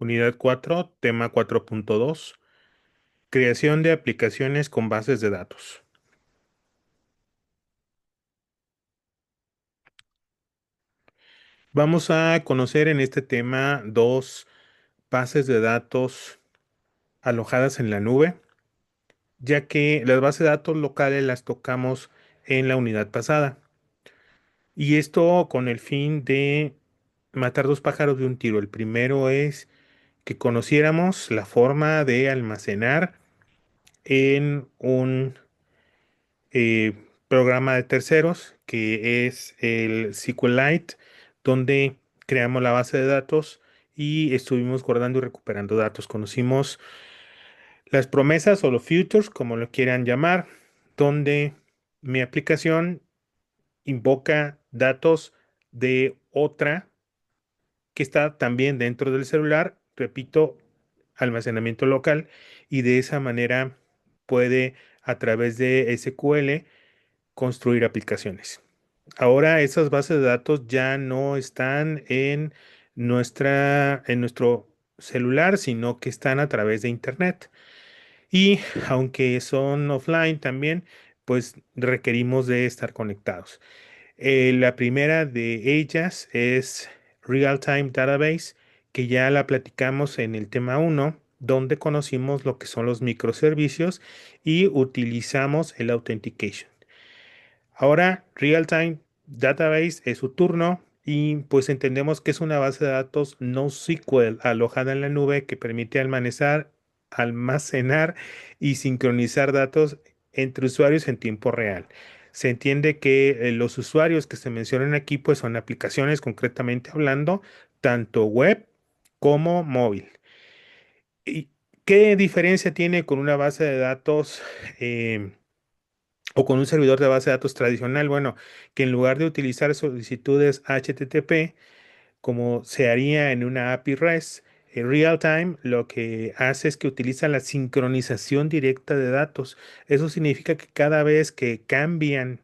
Unidad 4, tema 4.2, creación de aplicaciones con bases de datos. Vamos a conocer en este tema dos bases de datos alojadas en la nube, ya que las bases de datos locales las tocamos en la unidad pasada. Y esto con el fin de matar dos pájaros de un tiro. El primero es que conociéramos la forma de almacenar en un programa de terceros, que es el SQLite, donde creamos la base de datos y estuvimos guardando y recuperando datos. Conocimos las promesas o los futures, como lo quieran llamar, donde mi aplicación invoca datos de otra que está también dentro del celular, repito, almacenamiento local, y de esa manera puede a través de SQL construir aplicaciones. Ahora esas bases de datos ya no están en nuestro celular, sino que están a través de Internet. Y aunque son offline también, pues requerimos de estar conectados. La primera de ellas es Real Time Database, que ya la platicamos en el tema uno, donde conocimos lo que son los microservicios y utilizamos el Authentication. Ahora, Real Time Database es su turno y pues entendemos que es una base de datos NoSQL alojada en la nube que permite almacenar y sincronizar datos entre usuarios en tiempo real. Se entiende que los usuarios que se mencionan aquí pues son aplicaciones concretamente hablando, tanto web como móvil. ¿Y qué diferencia tiene con una base de datos? O con un servidor de base de datos tradicional, bueno, que en lugar de utilizar solicitudes HTTP, como se haría en una API REST, en real time lo que hace es que utiliza la sincronización directa de datos. Eso significa que cada vez que cambian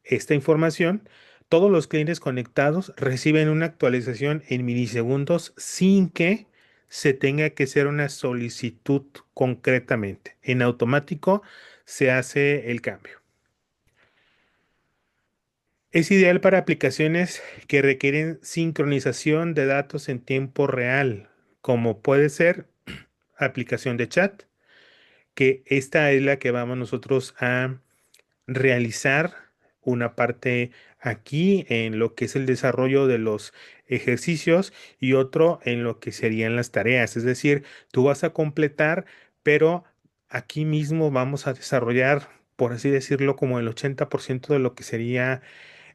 esta información, todos los clientes conectados reciben una actualización en milisegundos sin que se tenga que hacer una solicitud concretamente. En automático se hace el cambio. Es ideal para aplicaciones que requieren sincronización de datos en tiempo real, como puede ser aplicación de chat, que esta es la que vamos nosotros a realizar una parte aquí en lo que es el desarrollo de los ejercicios y otro en lo que serían las tareas. Es decir, tú vas a completar, pero aquí mismo vamos a desarrollar, por así decirlo, como el 80% de lo que sería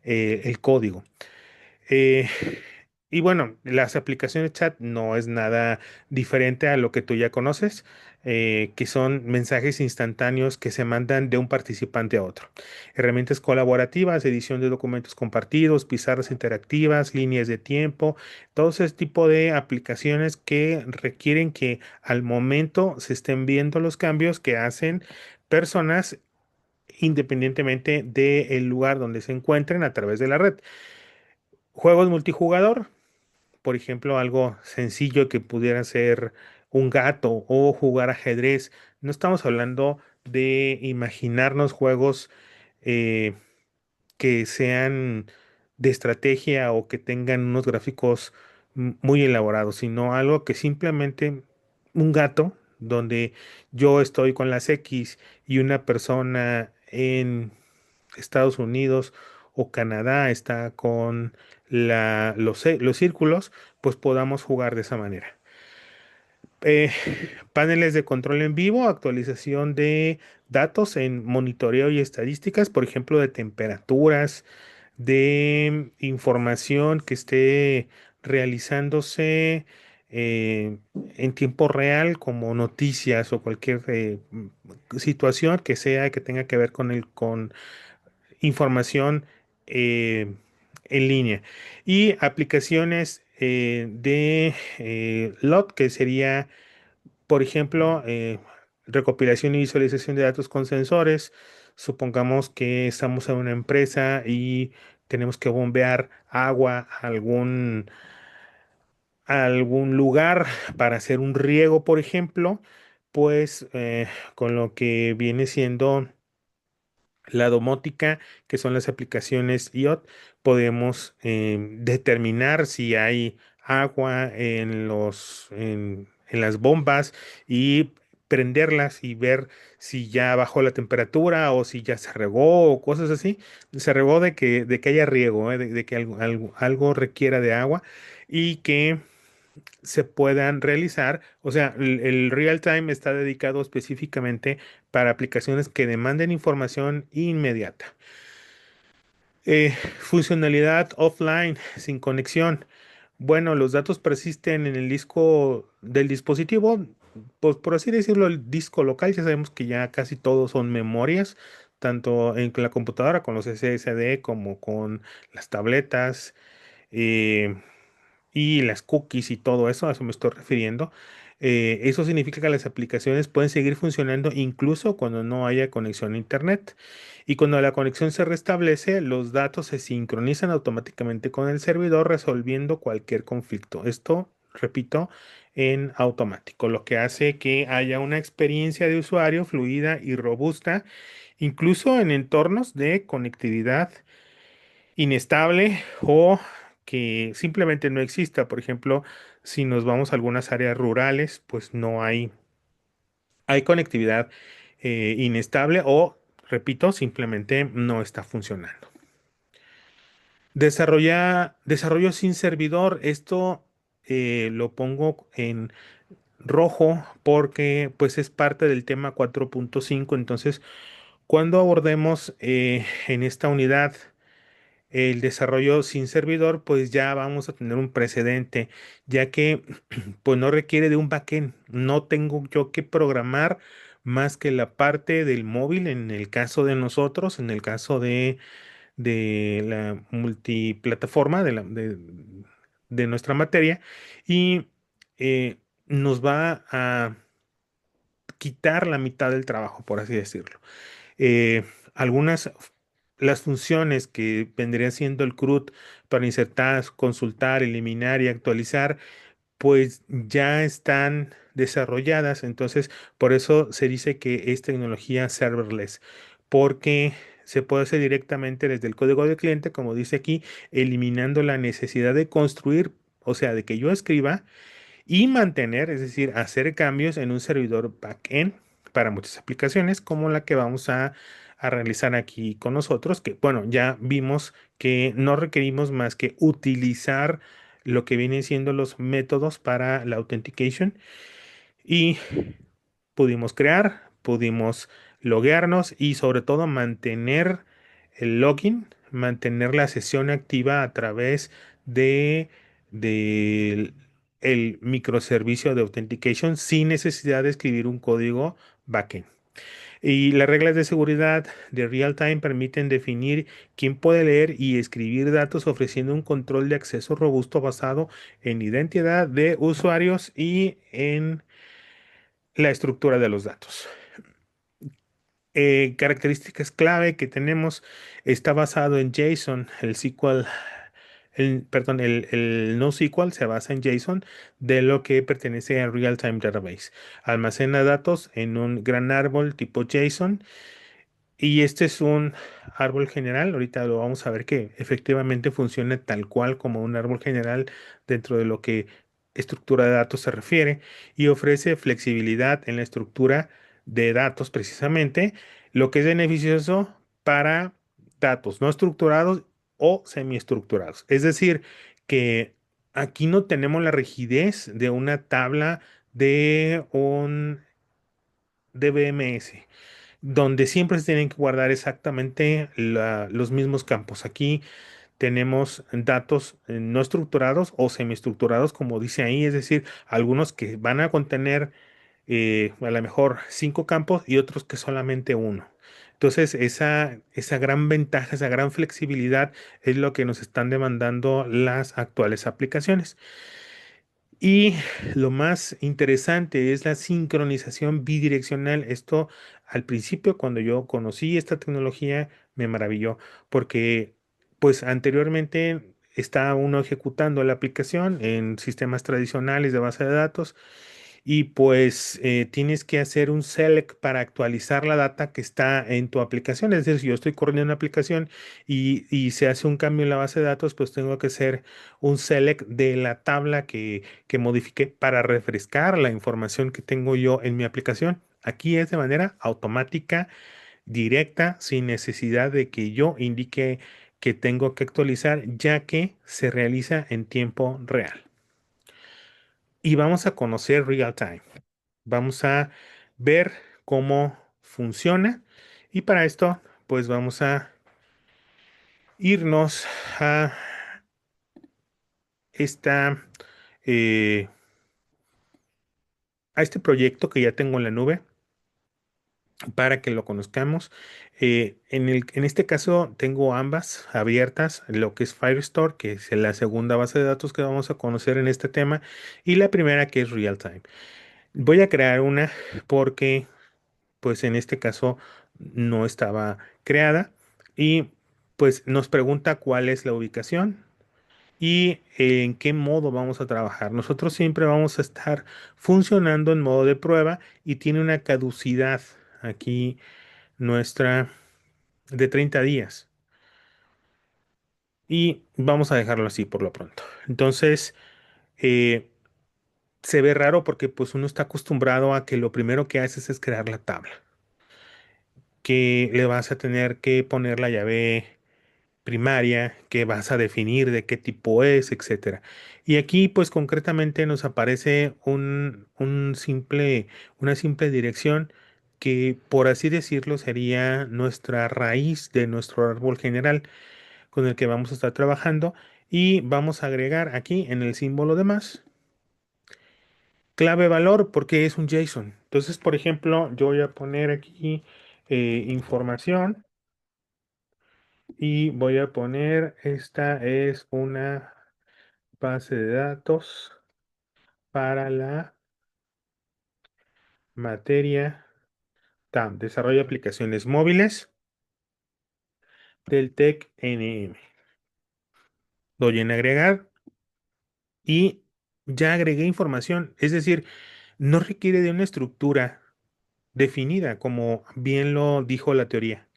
el código. Eh, y bueno, las aplicaciones chat no es nada diferente a lo que tú ya conoces, que son mensajes instantáneos que se mandan de un participante a otro. Herramientas colaborativas, edición de documentos compartidos, pizarras interactivas, líneas de tiempo, todo ese tipo de aplicaciones que requieren que al momento se estén viendo los cambios que hacen personas independientemente del lugar donde se encuentren a través de la red. Juegos multijugador, por ejemplo, algo sencillo que pudiera ser un gato o jugar ajedrez. No estamos hablando de imaginarnos juegos eh, que sean de estrategia o que tengan unos gráficos muy elaborados, sino algo que simplemente un gato donde yo estoy con las X y una persona en Estados Unidos o Canadá está con los círculos, pues podamos jugar de esa manera. Eh, Paneles de control en vivo, actualización de datos en monitoreo y estadísticas, por ejemplo, de temperaturas, de información que esté realizándose eh, en tiempo real, como noticias o cualquier situación que sea que tenga que ver con información eh, en línea. Y aplicaciones de LOT, que sería, por ejemplo, recopilación y visualización de datos con sensores. Supongamos que estamos en una empresa y tenemos que bombear agua algún lugar para hacer un riego, por ejemplo, pues con lo que viene siendo la domótica, que son las aplicaciones IoT, podemos determinar si hay agua en las bombas y prenderlas y ver si ya bajó la temperatura o si ya se regó o cosas así. Se regó de que haya riego, de que algo requiera de agua y que se puedan realizar. O sea, el real time está dedicado específicamente para aplicaciones que demanden información inmediata. Funcionalidad offline, sin conexión. Bueno, los datos persisten en el disco del dispositivo, pues por así decirlo, el disco local. Ya sabemos que ya casi todos son memorias, tanto en la computadora con los SSD como con las tabletas. eh, y las cookies y todo eso, a eso me estoy refiriendo. Eso significa que las aplicaciones pueden seguir funcionando incluso cuando no haya conexión a Internet. Y cuando la conexión se restablece, los datos se sincronizan automáticamente con el servidor, resolviendo cualquier conflicto. Esto, repito, en automático, lo que hace que haya una experiencia de usuario fluida y robusta, incluso en entornos de conectividad inestable o que simplemente no exista. Por ejemplo, si nos vamos a algunas áreas rurales, pues no hay conectividad inestable o, repito, simplemente no está funcionando. Desarrollo sin servidor. Esto lo pongo en rojo porque pues es parte del tema 4.5. Entonces, cuando abordemos en esta unidad el desarrollo sin servidor, pues ya vamos a tener un precedente, ya que pues no requiere de un backend. No tengo yo que programar más que la parte del móvil en el caso de nosotros, en el caso de la multiplataforma de nuestra materia, y nos va a quitar la mitad del trabajo, por así decirlo. eh, algunas, las funciones que vendría siendo el CRUD para insertar, consultar, eliminar y actualizar, pues ya están desarrolladas. Entonces, por eso se dice que es tecnología serverless, porque se puede hacer directamente desde el código del cliente, como dice aquí, eliminando la necesidad de construir, o sea, de que yo escriba y mantener, es decir, hacer cambios en un servidor backend para muchas aplicaciones como la que vamos a realizar aquí con nosotros, que bueno, ya vimos que no requerimos más que utilizar lo que vienen siendo los métodos para la authentication y pudimos loguearnos y sobre todo mantener el login, mantener la sesión activa a través de, del el microservicio de authentication sin necesidad de escribir un código backend. Y las reglas de seguridad de real time permiten definir quién puede leer y escribir datos, ofreciendo un control de acceso robusto basado en identidad de usuarios y en la estructura de los datos. Características clave que tenemos: está basado en JSON, el SQL, perdón, el NoSQL se basa en JSON, de lo que pertenece a Real Time Database. Almacena datos en un gran árbol tipo JSON. Y este es un árbol general. Ahorita lo vamos a ver que efectivamente funciona tal cual como un árbol general dentro de lo que estructura de datos se refiere, y ofrece flexibilidad en la estructura de datos precisamente, lo que es beneficioso para datos no estructurados o semiestructurados. Es decir, que aquí no tenemos la rigidez de una tabla de un DBMS donde siempre se tienen que guardar exactamente los mismos campos. Aquí tenemos datos no estructurados o semiestructurados, como dice ahí, es decir, algunos que van a contener a lo mejor 5 campos y otros que solamente uno. Entonces, esa gran ventaja, esa gran flexibilidad es lo que nos están demandando las actuales aplicaciones. Y lo más interesante es la sincronización bidireccional. Esto al principio, cuando yo conocí esta tecnología, me maravilló porque pues anteriormente está uno ejecutando la aplicación en sistemas tradicionales de base de datos y pues tienes que hacer un select para actualizar la data que está en tu aplicación. Es decir, si yo estoy corriendo una aplicación y se hace un cambio en la base de datos, pues tengo que hacer un select de la tabla que modifique para refrescar la información que tengo yo en mi aplicación. Aquí es de manera automática, directa, sin necesidad de que yo indique que tengo que actualizar, ya que se realiza en tiempo real. Y vamos a conocer real time. Vamos a ver cómo funciona y para esto pues vamos a irnos a esta eh, a este proyecto que ya tengo en la nube para que lo conozcamos. En este caso tengo ambas abiertas, lo que es Firestore, que es la segunda base de datos que vamos a conocer en este tema, y la primera que es Realtime. Voy a crear una porque pues en este caso no estaba creada y pues nos pregunta cuál es la ubicación y en qué modo vamos a trabajar. Nosotros siempre vamos a estar funcionando en modo de prueba y tiene una caducidad aquí nuestra de 30 días y vamos a dejarlo así por lo pronto. Entonces, eh, se ve raro porque pues uno está acostumbrado a que lo primero que haces es crear la tabla, que le vas a tener que poner la llave primaria, que vas a definir de qué tipo es, etcétera. Y aquí, pues concretamente nos aparece una simple dirección que, por así decirlo, sería nuestra raíz de nuestro árbol general con el que vamos a estar trabajando. Y vamos a agregar aquí en el símbolo de más clave valor porque es un JSON. Entonces, por ejemplo, yo voy a poner aquí información. Y voy a poner, esta es una base de datos para la materia TAM, desarrollo de aplicaciones móviles del TEC NM. Doy en agregar y ya agregué información. Es decir, no requiere de una estructura definida, como bien lo dijo la teoría.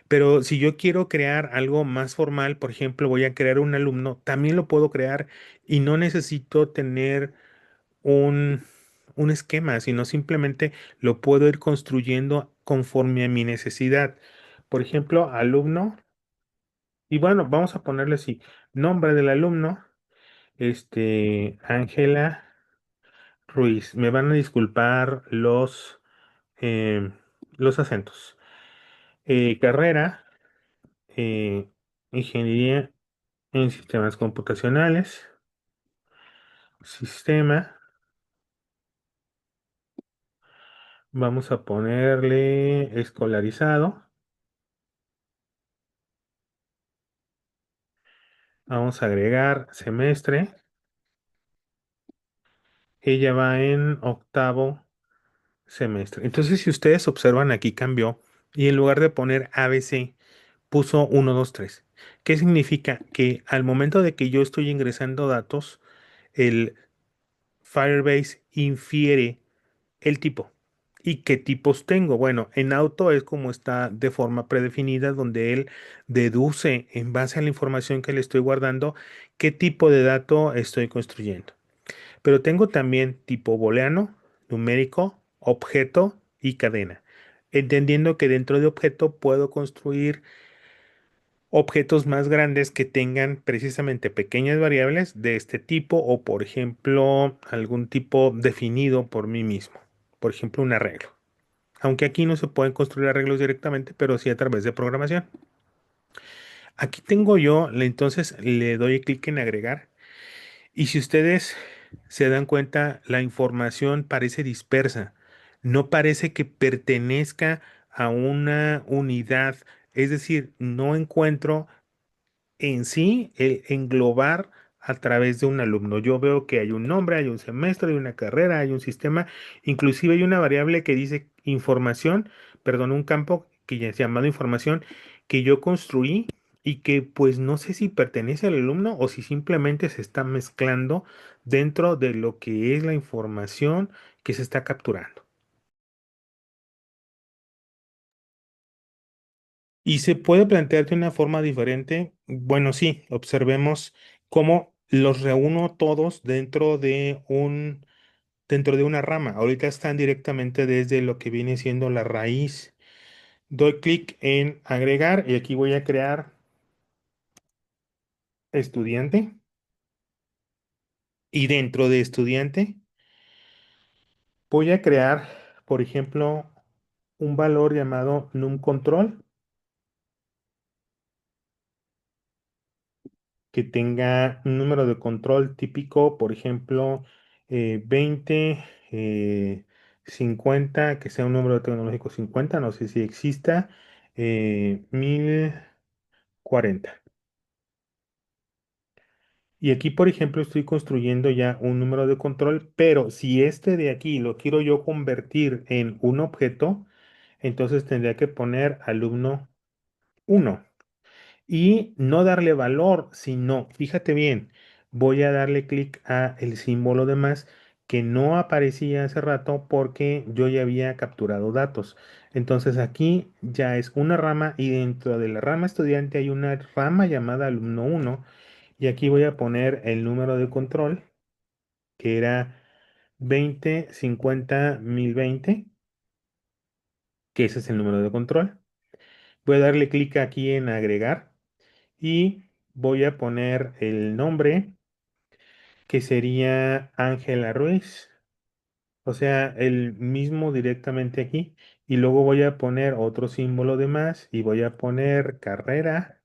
Pero si yo quiero crear algo más formal, por ejemplo, voy a crear un alumno, también lo puedo crear y no necesito tener un, un esquema, sino simplemente lo puedo ir construyendo conforme a mi necesidad. Por ejemplo, alumno, y bueno, vamos a ponerle así, nombre del alumno, Ángela Ruiz. Me van a disculpar eh, los acentos. Carrera, eh, ingeniería en sistemas computacionales, sistema, vamos a ponerle escolarizado. Vamos a agregar semestre. Ella va en octavo semestre. Entonces, si ustedes observan, aquí cambió y en lugar de poner ABC, puso 1, 2, 3. ¿Qué significa? Que al momento de que yo estoy ingresando datos, el Firebase infiere el tipo. ¿Y qué tipos tengo? Bueno, en auto es como está de forma predefinida, donde él deduce en base a la información que le estoy guardando qué tipo de dato estoy construyendo. Pero tengo también tipo booleano, numérico, objeto y cadena. Entendiendo que dentro de objeto puedo construir objetos más grandes que tengan precisamente pequeñas variables de este tipo o, por ejemplo, algún tipo definido por mí mismo. Por ejemplo, un arreglo. Aunque aquí no se pueden construir arreglos directamente, pero sí a través de programación. Aquí tengo yo, entonces le doy clic en agregar. Y si ustedes se dan cuenta, la información parece dispersa. No parece que pertenezca a una unidad. Es decir, no encuentro en sí el englobar a través de un alumno. Yo veo que hay un nombre, hay un semestre, hay una carrera, hay un sistema, inclusive hay una variable que dice información, perdón, un campo que ya es llamado información que yo construí y que pues no sé si pertenece al alumno o si simplemente se está mezclando dentro de lo que es la información que se está capturando. Y se puede plantear de una forma diferente. Bueno, sí, observemos cómo los reúno todos dentro de una rama. Ahorita están directamente desde lo que viene siendo la raíz. Doy clic en agregar y aquí voy a crear estudiante. Y dentro de estudiante voy a crear, por ejemplo, un valor llamado numControl que tenga un número de control típico, por ejemplo, 20, 50, que sea un número tecnológico 50, no sé si exista, 1040. Y aquí, por ejemplo, estoy construyendo ya un número de control, pero si este de aquí lo quiero yo convertir en un objeto, entonces tendría que poner alumno 1 y no darle valor, sino, fíjate bien, voy a darle clic a el símbolo de más que no aparecía hace rato porque yo ya había capturado datos. Entonces aquí ya es una rama y dentro de la rama estudiante hay una rama llamada alumno 1 y aquí voy a poner el número de control que era 20 50 1020, que ese es el número de control. Voy a darle clic aquí en agregar y voy a poner el nombre que sería Ángela Ruiz, o sea, el mismo directamente aquí. Y luego voy a poner otro símbolo de más y voy a poner carrera,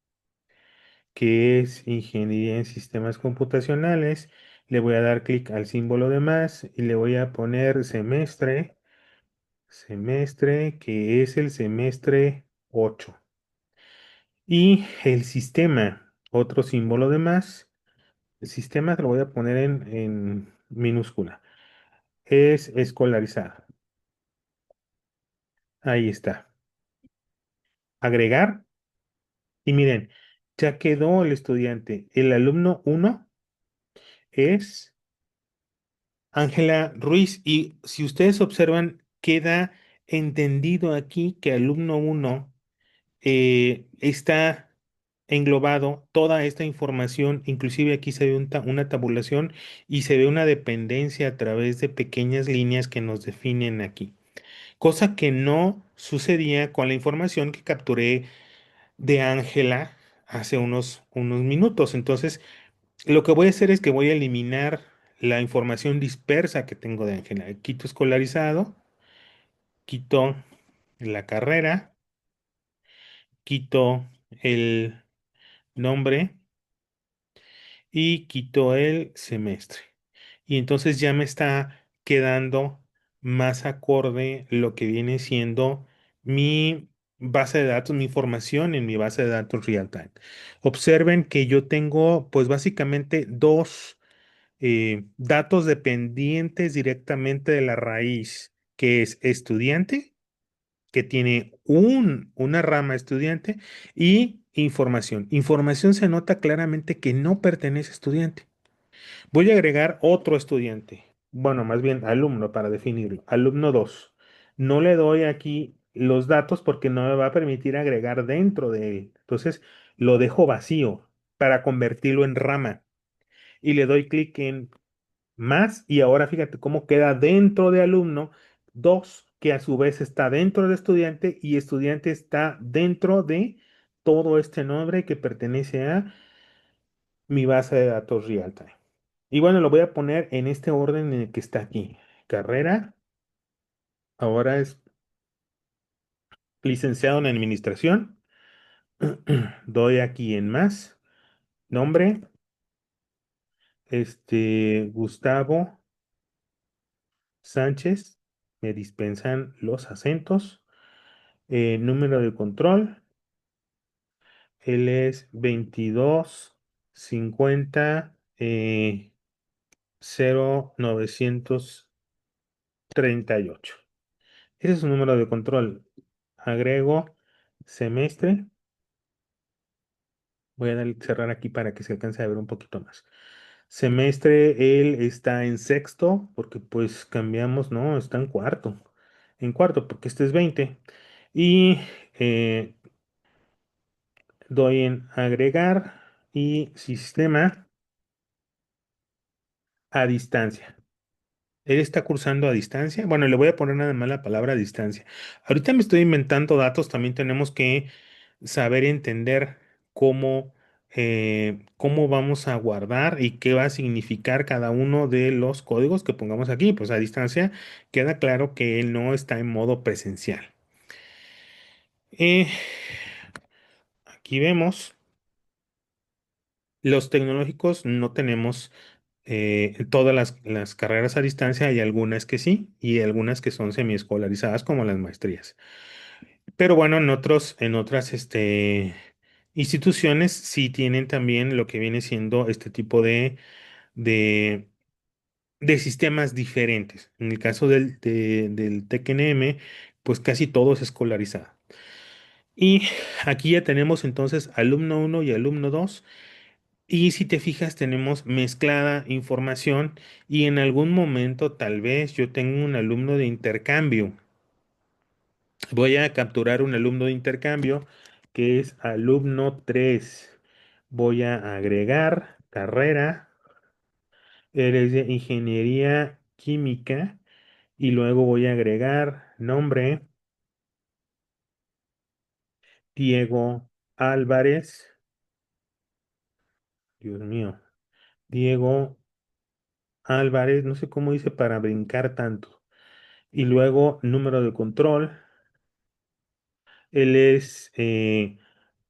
que es Ingeniería en Sistemas Computacionales. Le voy a dar clic al símbolo de más y le voy a poner semestre, semestre, que es el semestre 8. Y el sistema, otro símbolo de más. El sistema te lo voy a poner en minúscula. Es escolarizado. Ahí está. Agregar. Y miren, ya quedó el estudiante. El alumno 1 es Ángela Ruiz. Y si ustedes observan, queda entendido aquí que alumno 1 está englobado toda esta información, inclusive aquí se ve una tabulación y se ve una dependencia a través de pequeñas líneas que nos definen aquí, cosa que no sucedía con la información que capturé de Ángela hace unos minutos. Entonces, lo que voy a hacer es que voy a eliminar la información dispersa que tengo de Ángela. Quito escolarizado, quito la carrera, quito el nombre y quito el semestre. Y entonces ya me está quedando más acorde lo que viene siendo mi base de datos, mi información en mi base de datos real time. Observen que yo tengo pues básicamente dos datos dependientes directamente de la raíz, que es estudiante, que tiene una rama estudiante, y información. Información se nota claramente que no pertenece a estudiante. Voy a agregar otro estudiante, bueno, más bien alumno para definirlo, alumno 2. No le doy aquí los datos porque no me va a permitir agregar dentro de él. Entonces lo dejo vacío para convertirlo en rama y le doy clic en más y ahora fíjate cómo queda dentro de alumno 2 que a su vez está dentro de estudiante y estudiante está dentro de todo este nombre que pertenece a mi base de datos real time. Y bueno, lo voy a poner en este orden en el que está aquí. Carrera, ahora es licenciado en administración. Doy aquí en más. Nombre, Gustavo Sánchez. Me dispensan los acentos. Número de control. Él es 22 50 0938. Ese es su número de control. Agrego semestre Voy a cerrar aquí para que se alcance a ver un poquito más. Semestre, él está en sexto, porque pues cambiamos, no, está en cuarto. En cuarto, porque este es 20. Y eh, doy en agregar y sistema a distancia. Él está cursando a distancia. Bueno, le voy a poner nada más la palabra distancia. Ahorita me estoy inventando datos, también tenemos que saber entender cómo, cómo vamos a guardar y qué va a significar cada uno de los códigos que pongamos aquí. Pues a distancia queda claro que él no está en modo presencial. Eh, Aquí vemos, los tecnológicos no tenemos todas las carreras a distancia, hay algunas que sí y algunas que son semiescolarizadas como las maestrías. Pero bueno, en otras instituciones sí tienen también lo que viene siendo este tipo de, de sistemas diferentes. En el caso del TECNM, pues casi todo es escolarizado. Y aquí ya tenemos entonces alumno uno y alumno 2. Y si te fijas, tenemos mezclada información y en algún momento tal vez yo tengo un alumno de intercambio. Voy a capturar un alumno de intercambio que es alumno 3. Voy a agregar carrera, eres de ingeniería química y luego voy a agregar nombre, Diego Álvarez. Dios mío, Diego Álvarez, no sé cómo hice para brincar tanto. Y luego número de control. Él es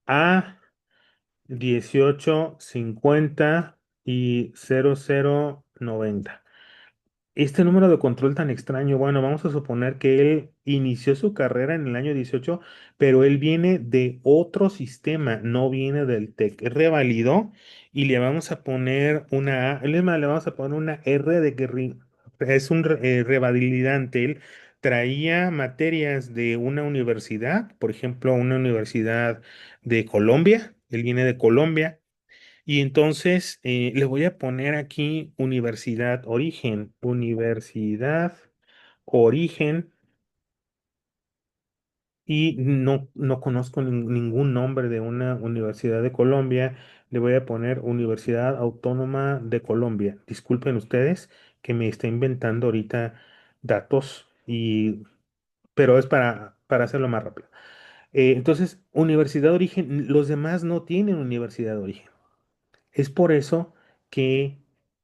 A1850 y 0090. Este número de control tan extraño, bueno, vamos a suponer que él inició su carrera en el año 18, pero él viene de otro sistema, no viene del TEC. Revalidó y le vamos a poner una A, es más, le vamos a poner una R de que es un revalidante. Él traía materias de una universidad, por ejemplo, una universidad de Colombia, él viene de Colombia y entonces le voy a poner aquí Universidad Origen, y no conozco ningún nombre de una universidad de Colombia. Le voy a poner Universidad Autónoma de Colombia. Disculpen ustedes que me esté inventando ahorita datos, pero es para hacerlo más rápido. Entonces, Universidad de Origen, los demás no tienen Universidad de Origen. Es por eso que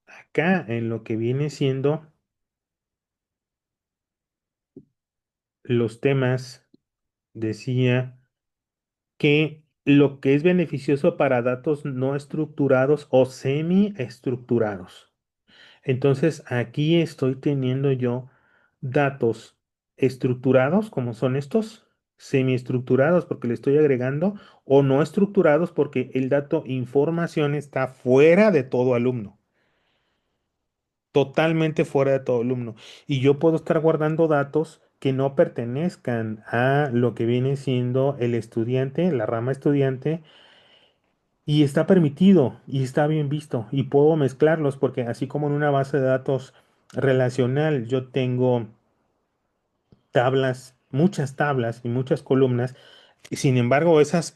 acá en lo que viene siendo los temas, decía que lo que es beneficioso para datos no estructurados o semi estructurados. Entonces aquí estoy teniendo yo datos estructurados, como son estos, semi estructurados porque le estoy agregando, o no estructurados porque el dato información está fuera de todo alumno. Totalmente fuera de todo alumno. Y yo puedo estar guardando datos que no pertenezcan a lo que viene siendo el estudiante, la rama estudiante, y está permitido y está bien visto. Y puedo mezclarlos porque así como en una base de datos relacional yo tengo tablas, muchas tablas y muchas columnas. Y sin embargo, esas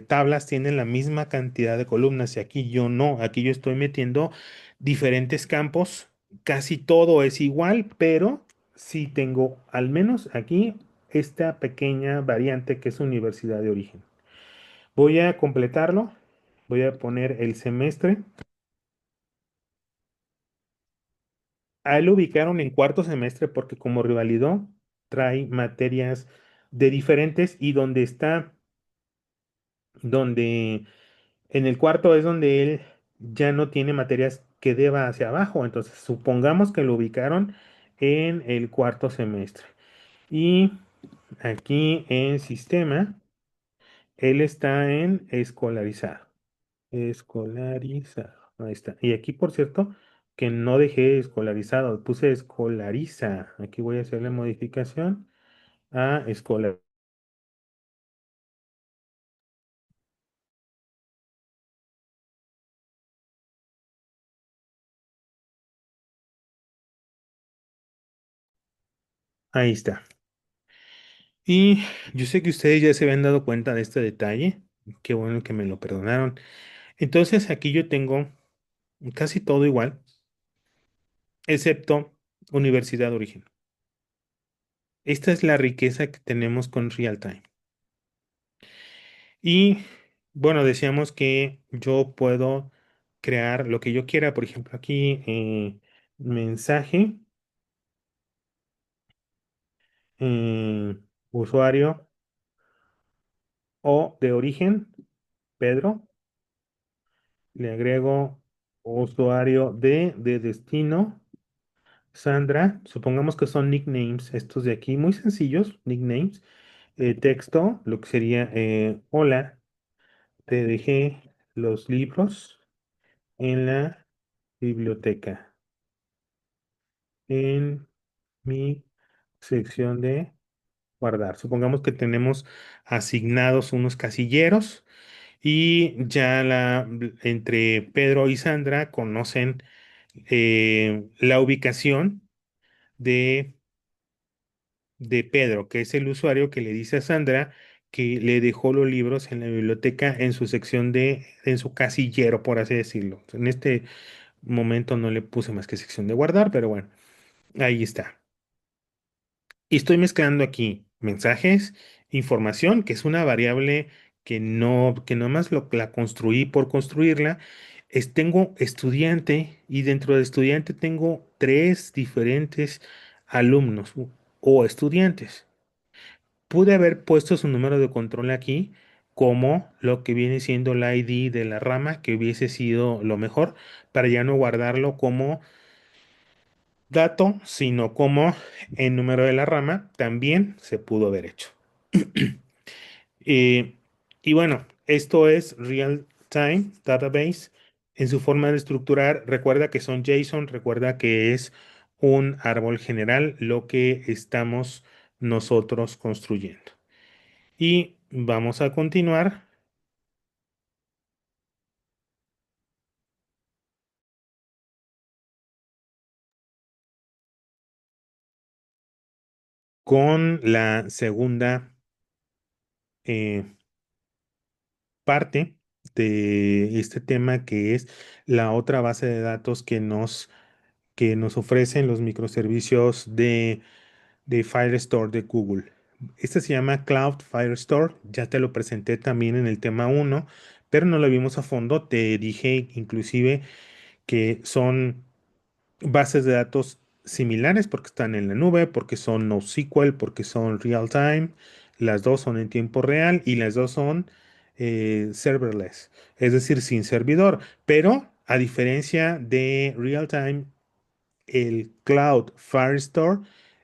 tablas tienen la misma cantidad de columnas y aquí yo no, aquí yo estoy metiendo diferentes campos, casi todo es igual, pero sí tengo al menos aquí esta pequeña variante que es universidad de origen. Voy a completarlo, voy a poner el semestre. A él lo ubicaron en cuarto semestre porque como rivalidó, trae materias de diferentes y donde en el cuarto es donde él ya no tiene materias que deba hacia abajo. Entonces, supongamos que lo ubicaron en el cuarto semestre. Y aquí en sistema, él está en escolarizado. Escolarizado. Ahí está. Y aquí, por cierto, que no dejé escolarizado, puse escolariza. Aquí voy a hacerle modificación a escolar. Ahí está. Y yo sé que ustedes ya se habían dado cuenta de este detalle. Qué bueno que me lo perdonaron. Entonces aquí yo tengo casi todo igual, excepto universidad de origen. Esta es la riqueza que tenemos con Realtime. Y bueno, decíamos que yo puedo crear lo que yo quiera. Por ejemplo, aquí mensaje, eh, usuario o de origen, Pedro. Le agrego usuario de destino, Sandra. Supongamos que son nicknames, estos de aquí, muy sencillos, nicknames. Texto, lo que sería, hola, te dejé los libros en la biblioteca, en mi sección de guardar. Supongamos que tenemos asignados unos casilleros y ya entre Pedro y Sandra conocen la ubicación de, de Pedro, que es el usuario que le dice a Sandra que le dejó los libros en la biblioteca en su sección en su casillero, por así decirlo. En este momento no le puse más que sección de guardar, pero bueno, ahí está. Y estoy mezclando aquí mensajes, información, que es una variable que nomás la construí por construirla. Tengo estudiante y dentro de estudiante tengo tres diferentes alumnos o estudiantes. Pude haber puesto su número de control aquí como lo que viene siendo la ID de la rama, que hubiese sido lo mejor, para ya no guardarlo como dato, sino como el número de la rama, también se pudo haber hecho. Eh, y bueno, esto es Real Time Database en su forma de estructurar. Recuerda que son JSON, recuerda que es un árbol general lo que estamos nosotros construyendo. Y vamos a continuar con la segunda eh, parte de este tema, que es la otra base de datos que nos ofrecen los microservicios de Firestore de Google. Este se llama Cloud Firestore. Ya te lo presenté también en el tema uno, pero no lo vimos a fondo. Te dije inclusive que son bases de datos similares porque están en la nube, porque son NoSQL, porque son real time. Las dos son en tiempo real y las dos son serverless, es decir, sin servidor. Pero a diferencia de real time, el Cloud Firestore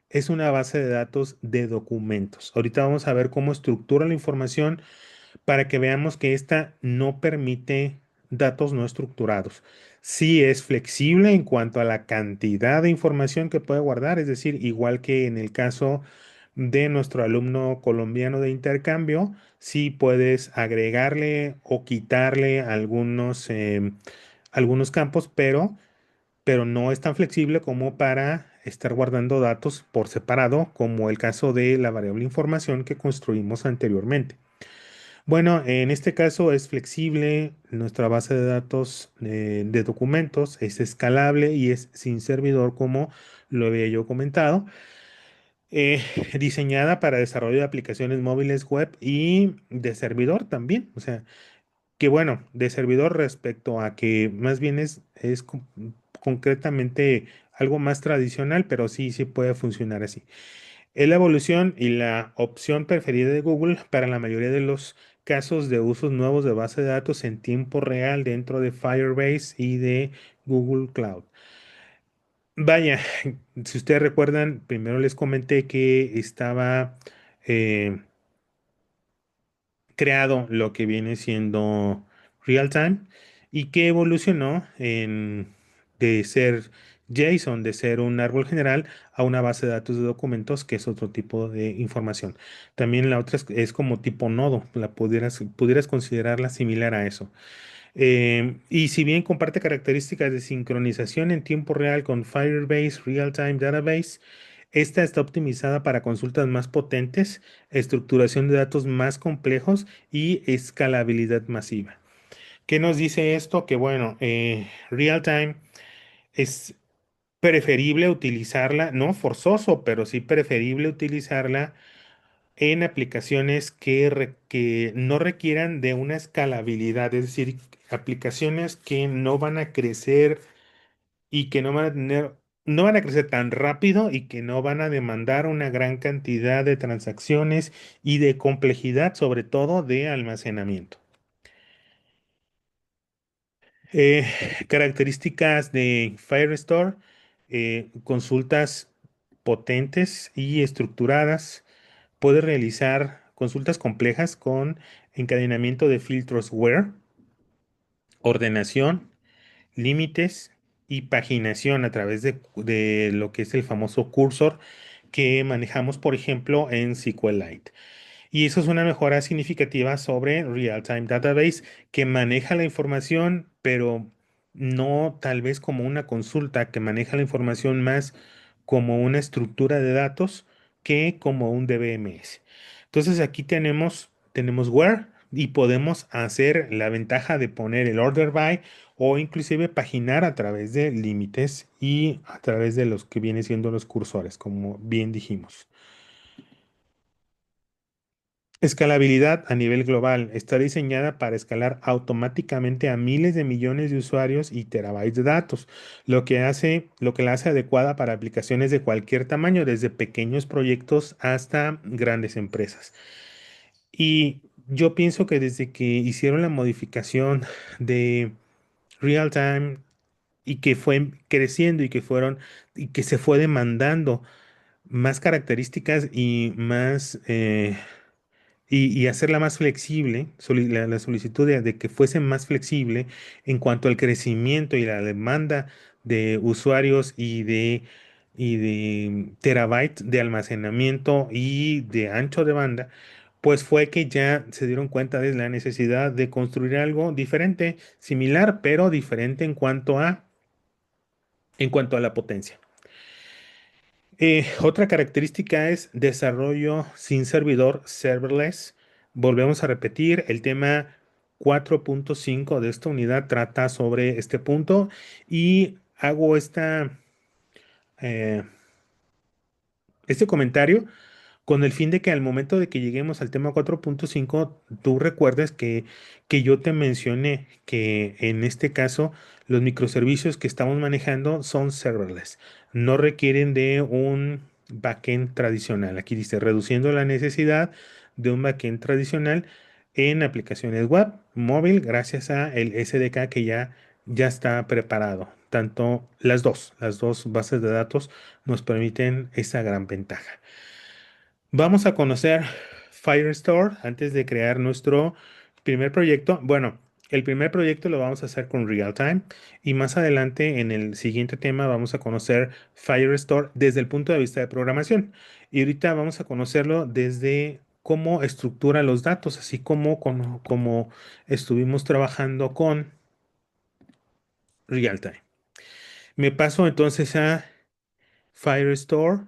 es una base de datos de documentos. Ahorita vamos a ver cómo estructura la información para que veamos que esta no permite datos no estructurados. Sí es flexible en cuanto a la cantidad de información que puede guardar, es decir, igual que en el caso de nuestro alumno colombiano de intercambio, sí puedes agregarle o quitarle algunos campos, pero no es tan flexible como para estar guardando datos por separado, como el caso de la variable información que construimos anteriormente. Bueno, en este caso es flexible, nuestra base de datos de documentos es escalable y es sin servidor, como lo había yo comentado, eh, diseñada para desarrollo de aplicaciones móviles web y de servidor también. O sea, que bueno, de servidor respecto a que más bien concretamente algo más tradicional, pero sí, sí puede funcionar así. Es la evolución y la opción preferida de Google para la mayoría de los casos de usos nuevos de base de datos en tiempo real dentro de Firebase y de Google Cloud. Vaya, si ustedes recuerdan, primero les comenté que estaba eh, creado lo que viene siendo real time y que evolucionó de ser JSON, de ser un árbol general, a una base de datos de documentos, que es otro tipo de información. También la otra es como tipo nodo, pudieras considerarla similar a eso. Y si bien comparte características de sincronización en tiempo real con Firebase Real Time Database, Esta está optimizada para consultas más potentes, estructuración de datos más complejos y escalabilidad masiva. ¿Qué nos dice esto? Que bueno, real time es preferible utilizarla, no forzoso, pero sí preferible utilizarla en aplicaciones que no requieran de una escalabilidad, es decir, aplicaciones que no van a crecer y que no van a crecer tan rápido y que no van a demandar una gran cantidad de transacciones y de complejidad, sobre todo de almacenamiento. Eh, Características de Firestore, consultas potentes y estructuradas. Puede realizar consultas complejas con encadenamiento de filtros where, ordenación, límites y paginación a través de lo que es el famoso cursor que manejamos, por ejemplo, en SQLite. Y eso es una mejora significativa sobre Real-Time Database que maneja la información, pero no tal vez como una consulta, que maneja la información más como una estructura de datos que como un DBMS. Entonces aquí tenemos where y podemos hacer la ventaja de poner el order by o inclusive paginar a través de límites y a través de los que vienen siendo los cursores, como bien dijimos. Escalabilidad a nivel global. Está diseñada para escalar automáticamente a miles de millones de usuarios y terabytes de datos, lo que la hace adecuada para aplicaciones de cualquier tamaño, desde pequeños proyectos hasta grandes empresas. Y yo pienso que desde que hicieron la modificación de real time y que fue creciendo y que se fue demandando más características y más y hacerla más flexible, la solicitud de que fuese más flexible en cuanto al crecimiento y la demanda de usuarios y de terabytes de almacenamiento y de ancho de banda, pues fue que ya se dieron cuenta de la necesidad de construir algo diferente, similar, pero diferente en cuanto a la potencia. Otra característica es desarrollo sin servidor, serverless. Volvemos a repetir, el tema 4.5 de esta unidad trata sobre este punto y hago eh, este comentario con el fin de que al momento de que lleguemos al tema 4.5, tú recuerdes que yo te mencioné que en este caso los microservicios que estamos manejando son serverless, no requieren de un backend tradicional. Aquí dice, reduciendo la necesidad de un backend tradicional en aplicaciones web, móvil, gracias a el SDK que ya está preparado. Tanto las dos bases de datos nos permiten esa gran ventaja. Vamos a conocer Firestore antes de crear nuestro primer proyecto. Bueno, el primer proyecto lo vamos a hacer con Realtime y más adelante en el siguiente tema vamos a conocer Firestore desde el punto de vista de programación. Y ahorita vamos a conocerlo desde cómo estructura los datos, así como estuvimos trabajando con Realtime. Me paso entonces a Firestore.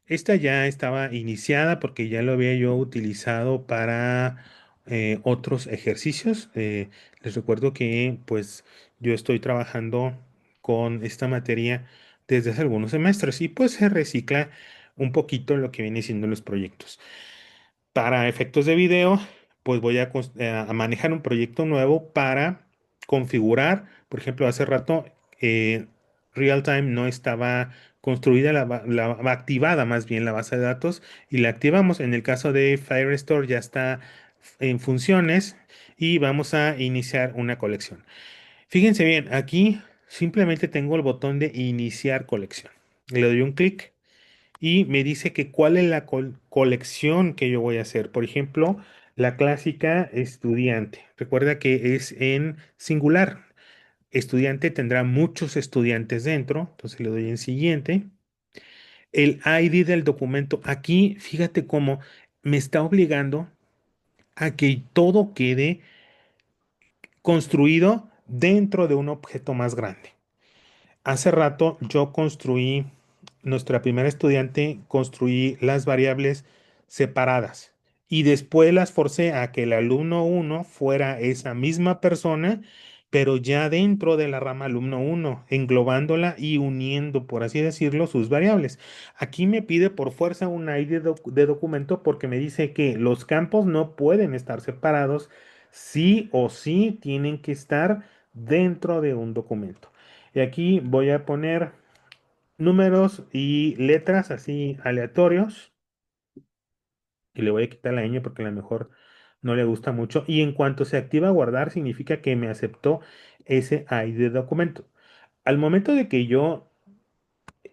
Esta ya estaba iniciada porque ya lo había yo utilizado para otros ejercicios. Les recuerdo que pues yo estoy trabajando con esta materia desde hace algunos semestres y pues se recicla un poquito lo que viene siendo los proyectos. Para efectos de video, pues voy a manejar un proyecto nuevo para configurar. Por ejemplo, hace rato Realtime no estaba construida, activada más bien la base de datos y la activamos. En el caso de Firestore ya está en funciones y vamos a iniciar una colección. Fíjense bien, aquí simplemente tengo el botón de iniciar colección. Le doy un clic y me dice que cuál es la colección que yo voy a hacer. Por ejemplo, la clásica estudiante. Recuerda que es en singular. Estudiante tendrá muchos estudiantes dentro. Entonces le doy en siguiente. El ID del documento. Aquí, fíjate cómo me está obligando a que todo quede construido dentro de un objeto más grande. Hace rato yo construí, nuestra primera estudiante, construí las variables separadas y después las forcé a que el alumno uno fuera esa misma persona, pero ya dentro de la rama alumno uno, englobándola y uniendo, por así decirlo, sus variables. Aquí me pide por fuerza un ID de documento porque me dice que los campos no pueden estar separados, sí o sí tienen que estar dentro de un documento. Y aquí voy a poner números y letras así aleatorios. Y le voy a quitar la ñ porque a lo mejor no le gusta mucho. Y en cuanto se activa guardar, significa que me aceptó ese ID de documento. Al momento de que yo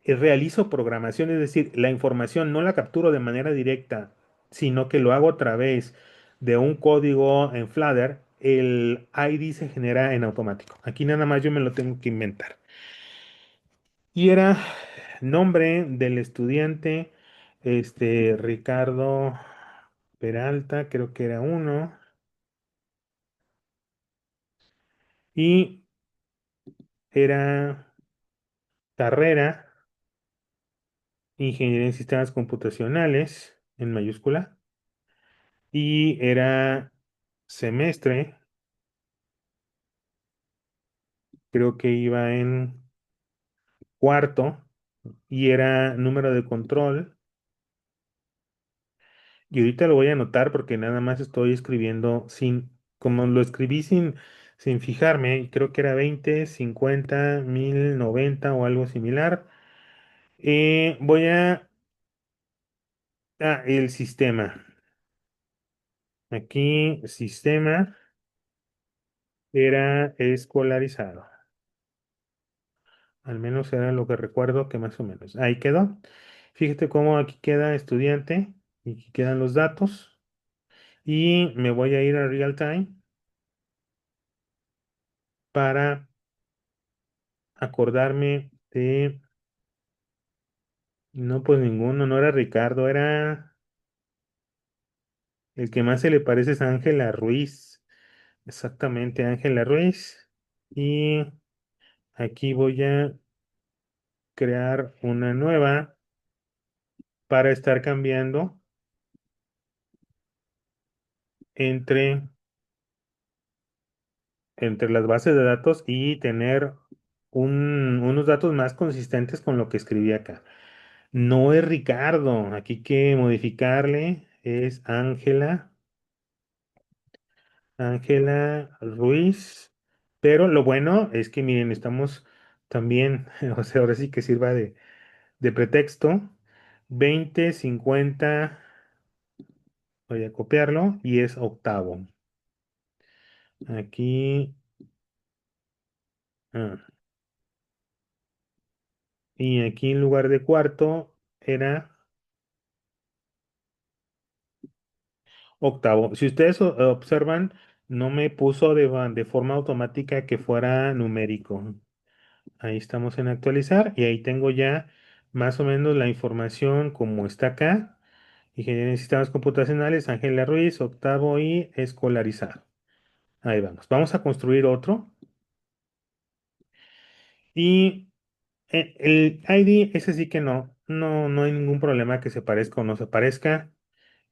realizo programación, es decir, la información no la capturo de manera directa, sino que lo hago a través de un código en Flutter, el ID se genera en automático. Aquí nada más yo me lo tengo que inventar. Y era nombre del estudiante, Ricardo Peralta, creo que era uno. Y era carrera, ingeniería en sistemas computacionales, en mayúscula. Y era semestre, creo que iba en cuarto. Y era número de control. Y ahorita lo voy a anotar porque nada más estoy escribiendo como lo escribí sin fijarme, y creo que era 20, 50, 1090 o algo similar. Voy el sistema. Aquí, sistema era escolarizado. Al menos era lo que recuerdo que más o menos. Ahí quedó. Fíjate cómo aquí queda estudiante y aquí quedan los datos. Y me voy a ir a real time para acordarme de, no, pues ninguno, no era Ricardo, era el que más se le parece es Ángela Ruiz. Exactamente, Ángela Ruiz. Y aquí voy a crear una nueva para estar cambiando entre, entre las bases de datos y tener unos datos más consistentes con lo que escribí acá. No es Ricardo, aquí que modificarle es Ángela Ruiz, pero lo bueno es que miren, estamos también, o sea, ahora sí que sirva de pretexto, 2050, voy a copiarlo y es octavo. Aquí, ah, y aquí en lugar de cuarto era octavo. Si ustedes observan, no me puso de forma automática que fuera numérico. Ahí estamos en actualizar y ahí tengo ya más o menos la información como está acá. Ingeniería en sistemas computacionales, Ángela Ruiz, octavo y escolarizado. Ahí vamos. Vamos a construir otro. Y el ID, ese sí que no hay ningún problema que se parezca o no se parezca.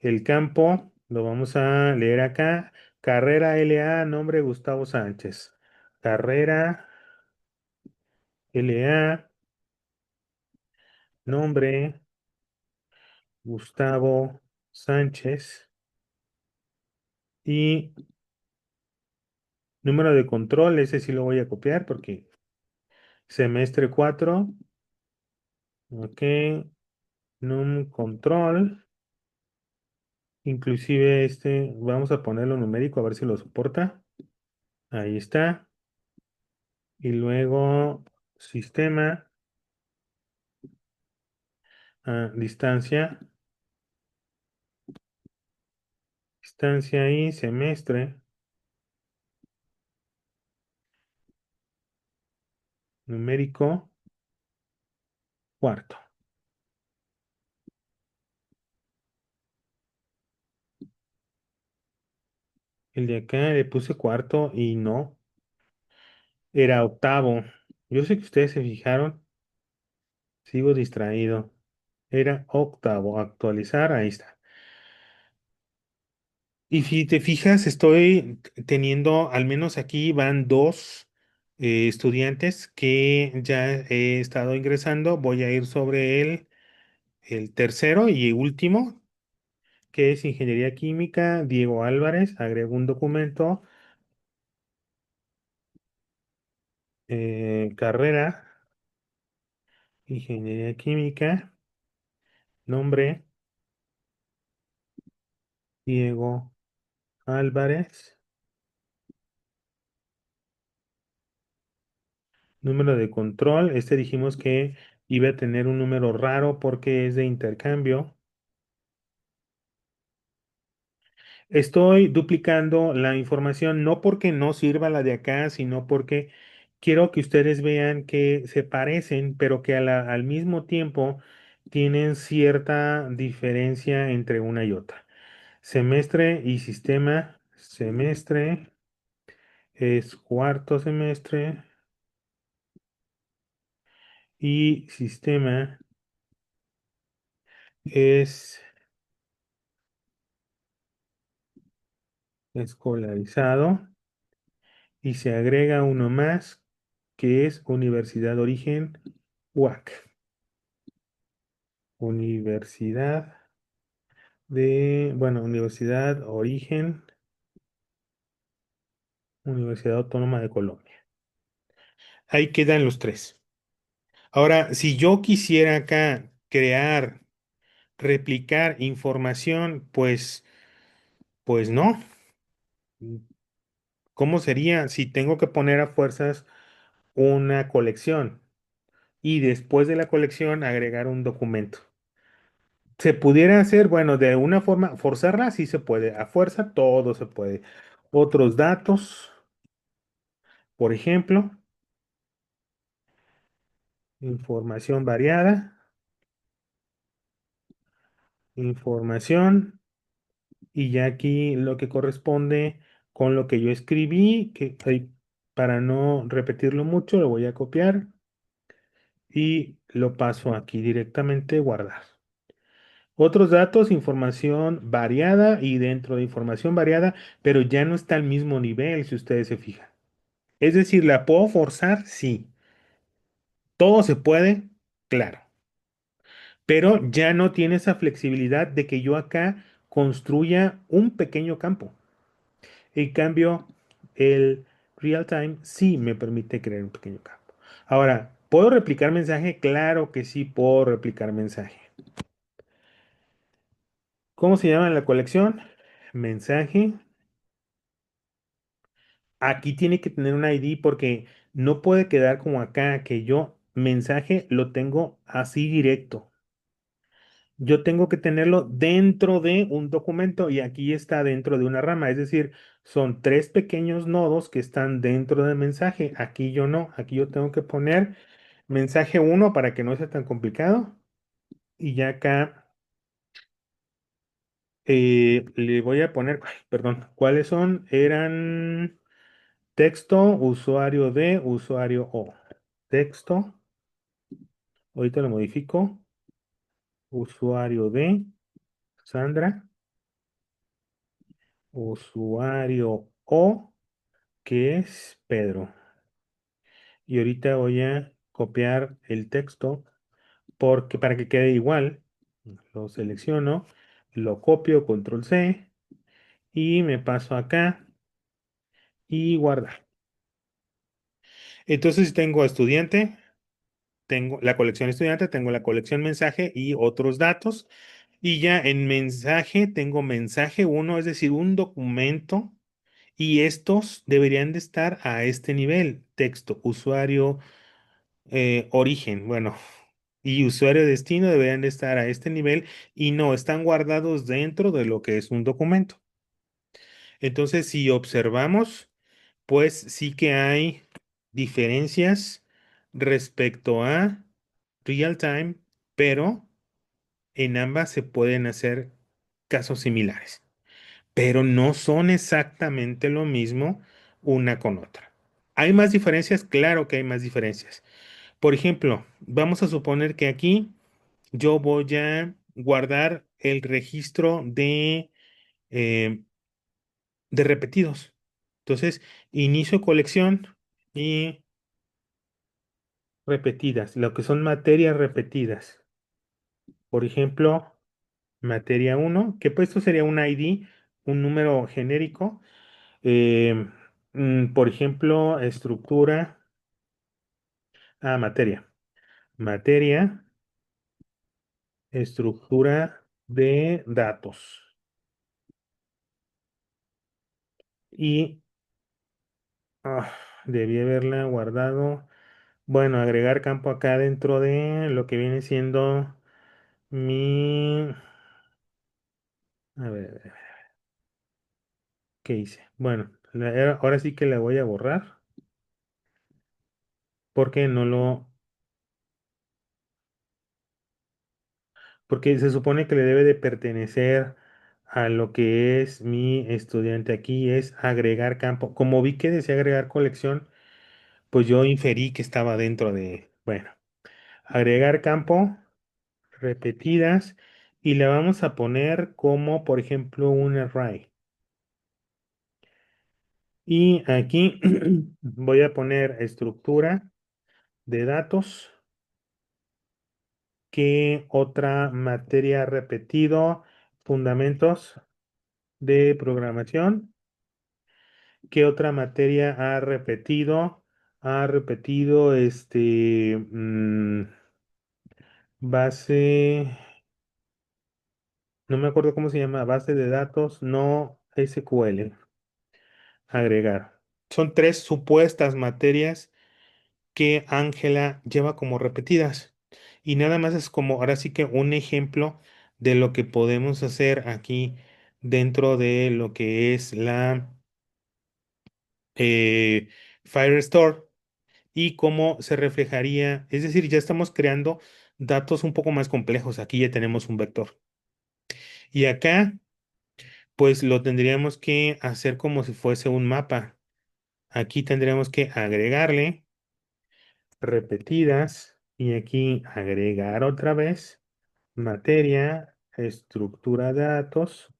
El campo, lo vamos a leer acá. Carrera LA, nombre Gustavo Sánchez. Carrera LA, nombre Gustavo Sánchez. Y número de control, ese sí lo voy a copiar porque semestre 4, ok, num control, inclusive vamos a ponerlo numérico a ver si lo soporta. Ahí está. Y luego sistema, distancia, distancia y semestre, numérico, cuarto. El de acá le puse cuarto y no, era octavo. Yo sé que ustedes se fijaron, sigo distraído. Era octavo, actualizar, ahí está. Y si te fijas, estoy teniendo, al menos aquí van dos estudiantes que ya he estado ingresando. Voy a ir sobre el tercero y último, que es Ingeniería Química. Diego Álvarez agregó un documento, carrera, Ingeniería Química, nombre, Diego Álvarez, número de control. Este dijimos que iba a tener un número raro porque es de intercambio. Estoy duplicando la información no porque no sirva la de acá, sino porque quiero que ustedes vean que se parecen, pero que al mismo tiempo tienen cierta diferencia entre una y otra. Semestre y sistema. Semestre es cuarto semestre y sistema es escolarizado y se agrega uno más que es Universidad de Origen UAC. Universidad Universidad Origen, Universidad Autónoma de Colombia. Ahí quedan los tres. Ahora, si yo quisiera acá crear, replicar información, pues no. ¿Cómo sería si tengo que poner a fuerzas una colección y después de la colección agregar un documento? Se pudiera hacer, bueno, de una forma, forzarla sí se puede, a fuerza todo se puede. Otros datos, por ejemplo, información variada, información, y ya aquí lo que corresponde con lo que yo escribí, para no repetirlo mucho, lo voy a copiar y lo paso aquí directamente, guardar. Otros datos, información variada y dentro de información variada, pero ya no está al mismo nivel, si ustedes se fijan. Es decir, ¿la puedo forzar? Sí. ¿Todo se puede? Claro. Pero ya no tiene esa flexibilidad de que yo acá construya un pequeño campo. En cambio, el real time sí me permite crear un pequeño campo. Ahora, ¿puedo replicar mensaje? Claro que sí puedo replicar mensaje. ¿Cómo se llama la colección? Mensaje. Aquí tiene que tener un ID porque no puede quedar como acá, que yo mensaje lo tengo así directo. Yo tengo que tenerlo dentro de un documento y aquí está dentro de una rama. Es decir, son tres pequeños nodos que están dentro del mensaje. Aquí yo no. Aquí yo tengo que poner mensaje uno para que no sea tan complicado. Y ya acá le voy a poner, ay, perdón, ¿cuáles son? Eran texto, usuario de, usuario O. Texto, ahorita lo modifico. Usuario de Sandra, usuario O, que es Pedro. Y ahorita voy a copiar el texto porque para que quede igual, lo selecciono, lo copio, control C y me paso acá y guardar. Entonces tengo estudiante, tengo la colección estudiante, tengo la colección mensaje y otros datos. Y ya en mensaje tengo mensaje uno, es decir, un documento. Y estos deberían de estar a este nivel, texto, usuario, origen, bueno, y usuario destino deberían de estar a este nivel y no están guardados dentro de lo que es un documento. Entonces, si observamos, pues sí que hay diferencias respecto a real time, pero en ambas se pueden hacer casos similares, pero no son exactamente lo mismo una con otra. ¿Hay más diferencias? Claro que hay más diferencias. Por ejemplo, vamos a suponer que aquí yo voy a guardar el registro eh, de repetidos. Entonces, inicio colección y repetidas, lo que son materias repetidas. Por ejemplo, materia uno, que pues esto sería un ID, un número genérico. Eh, por ejemplo, estructura, materia. Materia, estructura de datos. Y ah, debí haberla guardado. Bueno, agregar campo acá dentro de lo que viene siendo mi... A ver, a ver, ¿qué hice? Bueno, ahora sí que la voy a borrar porque no lo... Porque se supone que le debe de pertenecer a lo que es mi estudiante aquí, es agregar campo. Como vi que decía agregar colección, pues yo inferí que estaba dentro de... Bueno, agregar campo, repetidas, y le vamos a poner como, por ejemplo, un array. Y aquí voy a poner estructura de datos. ¿Qué otra materia repetido? Fundamentos de programación. ¿Qué otra materia ha repetido? Ha repetido base, no me acuerdo cómo se llama, base de datos no SQL. Agregar. Son tres supuestas materias que Ángela lleva como repetidas. Y nada más es como, ahora sí que un ejemplo de lo que podemos hacer aquí dentro de lo que es la eh, Firestore y cómo se reflejaría. Es decir, ya estamos creando datos un poco más complejos. Aquí ya tenemos un vector. Y acá, pues lo tendríamos que hacer como si fuese un mapa. Aquí tendríamos que agregarle repetidas y aquí agregar otra vez materia, estructura de datos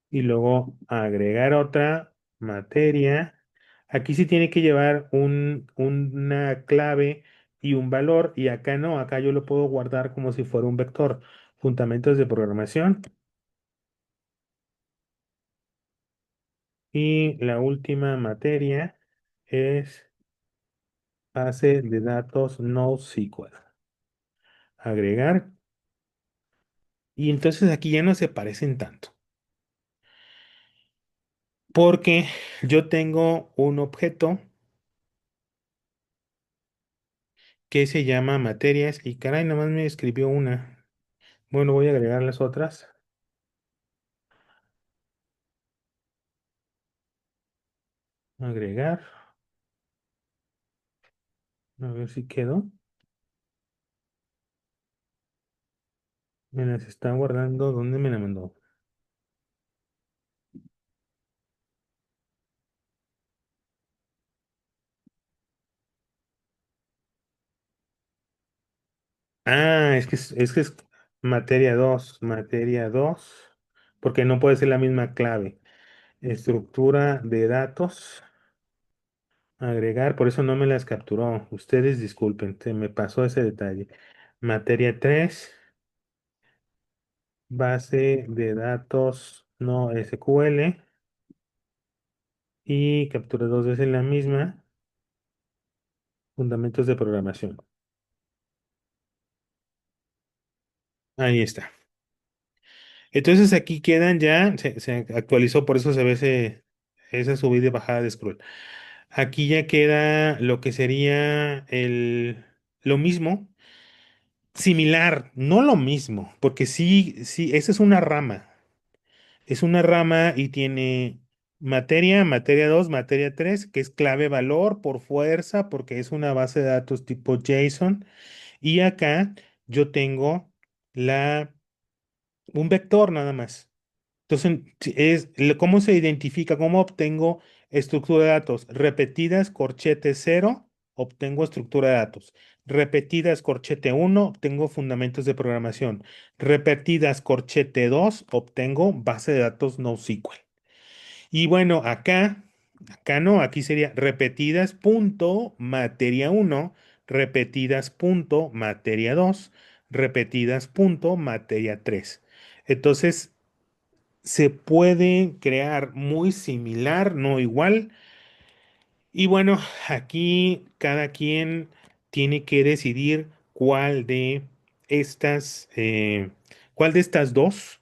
y luego agregar otra materia. Aquí sí tiene que llevar una clave y un valor y acá no, acá yo lo puedo guardar como si fuera un vector. Fundamentos de programación y la última materia es base de datos NoSQL. Agregar y entonces aquí ya no se parecen tanto porque yo tengo un objeto que se llama materias y caray, nomás me escribió una. Bueno, voy a agregar las otras. Agregar. A ver si quedó. Me las está guardando. ¿Dónde me la mandó? Es que es materia 2 porque no puede ser la misma clave. Estructura de datos, agregar, por eso no me las capturó. Ustedes disculpen, se me pasó ese detalle. Materia 3 base de datos no SQL y captura dos veces la misma, fundamentos de programación. Ahí está. Entonces aquí quedan ya, se actualizó, por eso se ve esa subida y bajada de scroll. Aquí ya queda lo que sería lo mismo, similar, no lo mismo, porque sí, sí, esa es una rama. Es una rama y tiene materia 2 materia 3 que es clave valor por fuerza, porque es una base de datos tipo JSON. Y acá yo tengo un vector nada más. Entonces, si ¿cómo se identifica? ¿Cómo obtengo estructura de datos? Repetidas, corchete cero, obtengo estructura de datos. Repetidas, corchete uno, obtengo fundamentos de programación. Repetidas, corchete 2, obtengo base de datos NoSQL. Y bueno, acá no, aquí sería repetidas punto materia uno, repetidas punto materia 2, repetidas punto materia 3. Entonces, se puede crear muy similar, no igual. Y bueno, aquí cada quien tiene que decidir estas, eh, cuál de estas dos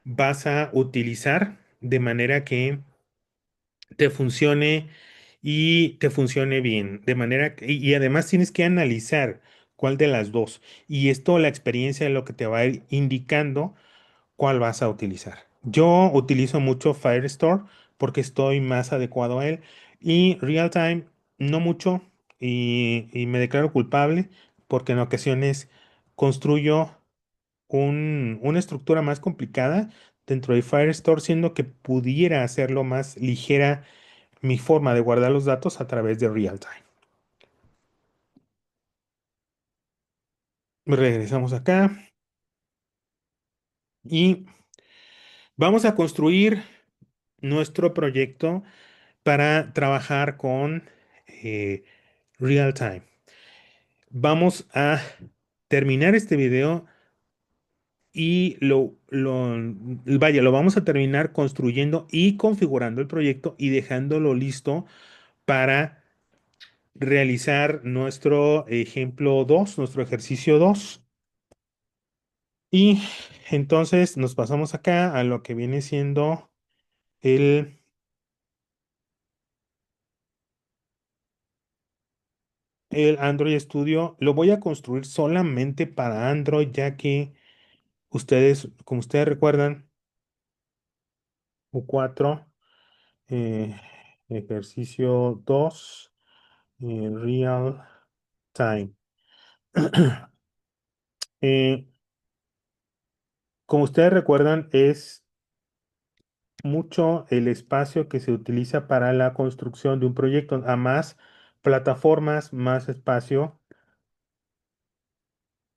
vas a utilizar de manera que te funcione y te funcione bien. De manera y además tienes que analizar cuál de las dos. Y esto, la experiencia es lo que te va a ir indicando cuál vas a utilizar. Yo utilizo mucho Firestore porque estoy más adecuado a él y Realtime no mucho y me declaro culpable porque en ocasiones construyo una estructura más complicada dentro de Firestore, siendo que pudiera hacerlo más ligera mi forma de guardar los datos a través de Realtime. Regresamos acá y vamos a construir nuestro proyecto para trabajar con eh, real time. Vamos a terminar este video y vaya, lo vamos a terminar construyendo y configurando el proyecto y dejándolo listo para realizar nuestro ejemplo 2, nuestro ejercicio 2. Y entonces nos pasamos acá a lo que viene siendo el, el Android Studio. Lo voy a construir solamente para Android, ya que ustedes, como ustedes recuerdan, U4, eh, ejercicio 2, real time. Eh, Como ustedes recuerdan, es mucho el espacio que se utiliza para la construcción de un proyecto. A más plataformas, más espacio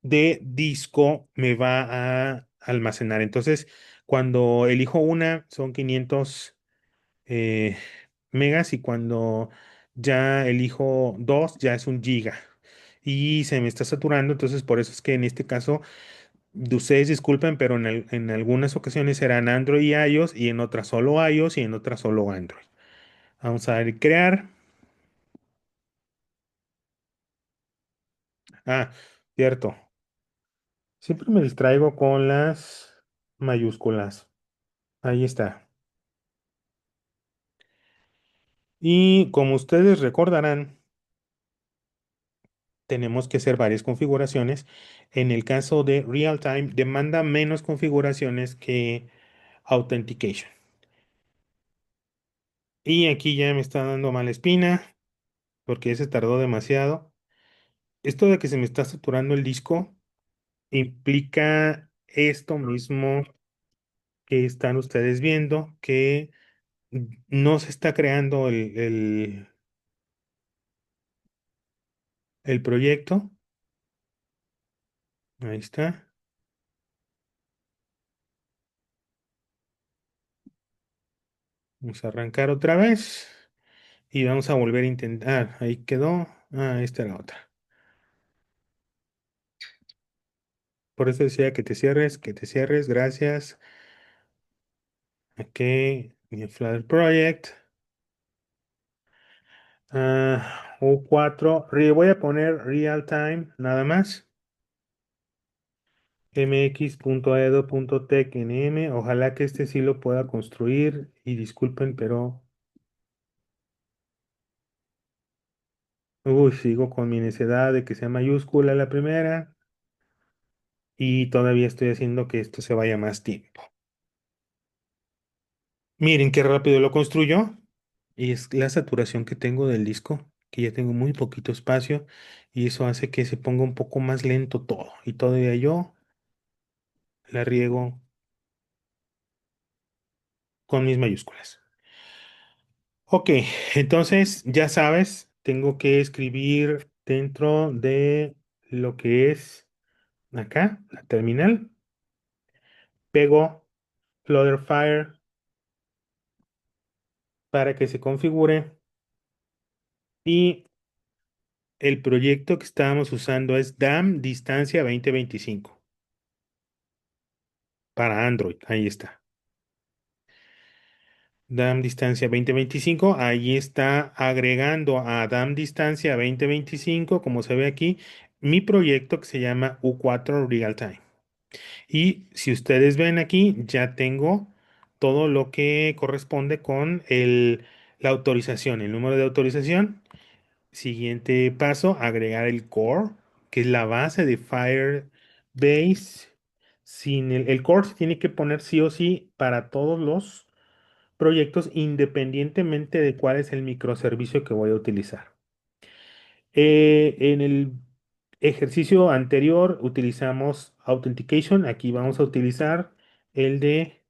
de disco me va a almacenar. Entonces, cuando elijo una, son 500 eh, megas y cuando ya elijo dos, ya es un giga. Y se me está saturando, entonces por eso es que en este caso, ustedes disculpen, pero en algunas ocasiones serán Android y iOS y en otras solo iOS y en otras solo Android. Vamos a ver, crear. Ah, cierto. Siempre me distraigo con las mayúsculas. Ahí está. Y como ustedes recordarán, tenemos que hacer varias configuraciones. En el caso de real time, demanda menos configuraciones que authentication. Y aquí ya me está dando mala espina porque se tardó demasiado. Esto de que se me está saturando el disco implica esto mismo que están ustedes viendo, que no se está creando el proyecto. Ahí está. Vamos a arrancar otra vez y vamos a volver a intentar. Ahí quedó. Ah, esta era otra. Por eso decía que te cierres, que te cierres. Gracias. Ok. New Flutter Project. U4. Voy a poner real time nada más. mx.edo.tecnm. Ojalá que este sí lo pueda construir. Y disculpen, pero. Uy, sigo con mi necedad de que sea mayúscula la primera. Y todavía estoy haciendo que esto se vaya más tiempo. Miren qué rápido lo construyó. Y es la saturación que tengo del disco, que ya tengo muy poquito espacio. Y eso hace que se ponga un poco más lento todo. Y todavía yo la riego con mis mayúsculas. Ok, entonces ya sabes, tengo que escribir dentro de lo que es acá, la terminal, pego Flutterfire para que se configure y el proyecto que estábamos usando es DAM Distancia 2025 para Android. Ahí está. DAM Distancia 2025. Ahí está agregando a DAM Distancia 2025, como se ve aquí, mi proyecto que se llama U4 Real Time. Y si ustedes ven aquí, ya tengo todo lo que corresponde con la autorización, el número de autorización. Siguiente paso, agregar el core, que es la base de Firebase. Sin el core se tiene que poner sí o sí para todos los proyectos, independientemente de cuál es el microservicio que voy a utilizar. En el ejercicio anterior utilizamos Authentication. Aquí vamos a utilizar el de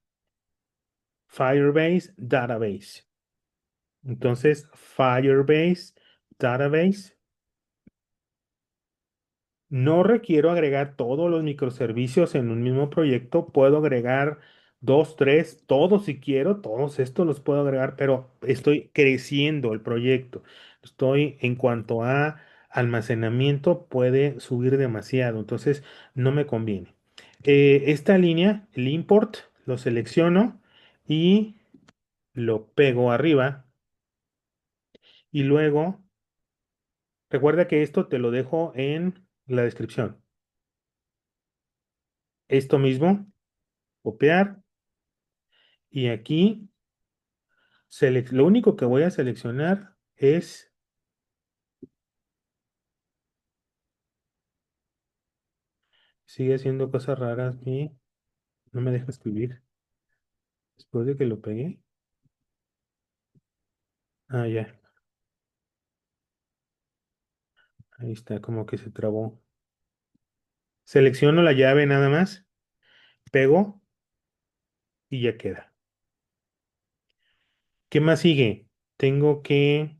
Firebase Database. Entonces, Firebase Database. No requiero agregar todos los microservicios en un mismo proyecto. Puedo agregar dos, tres, todos si quiero. Todos estos los puedo agregar, pero estoy creciendo el proyecto. Estoy en cuanto a almacenamiento, puede subir demasiado. Entonces, no me conviene. Esta línea, el import, lo selecciono y lo pego arriba. Y luego, recuerda que esto te lo dejo en la descripción. Esto mismo. Copiar y aquí lo único que voy a seleccionar es, sigue haciendo cosas raras y no me deja escribir después de que lo pegué. Ah, ya, ahí está, como que se trabó. Selecciono la llave nada más, pego y ya queda. ¿Qué más sigue? Tengo que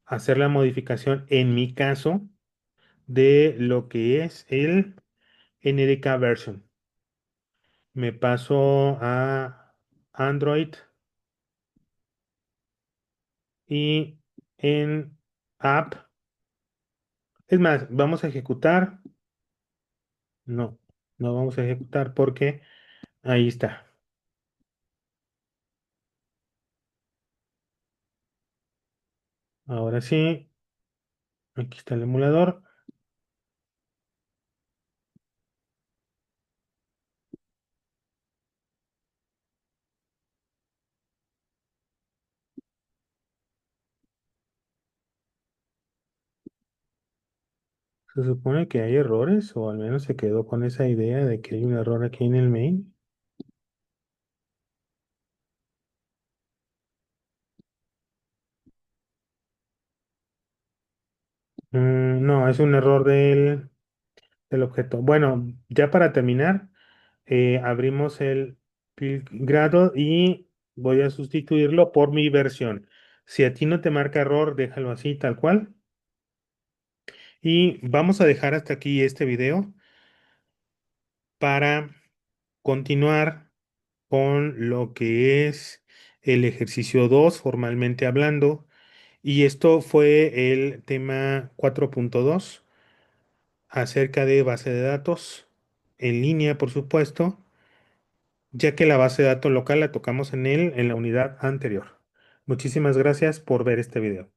hacer la modificación en mi caso de lo que es el NDK version. Me paso a Android y en App. Es más, vamos a ejecutar. No, no vamos a ejecutar porque ahí está. Ahora sí, aquí está el emulador. Se supone que hay errores, o al menos se quedó con esa idea de que hay un error aquí en el main. No, es un error del objeto. Bueno, ya para terminar, abrimos el build Gradle y voy a sustituirlo por mi versión. Si a ti no te marca error, déjalo así, tal cual. Y vamos a dejar hasta aquí este video para continuar con lo que es el ejercicio 2 formalmente hablando. Y esto fue el tema 4.2 acerca de base de datos en línea, por supuesto, ya que la base de datos local la tocamos en la unidad anterior. Muchísimas gracias por ver este video.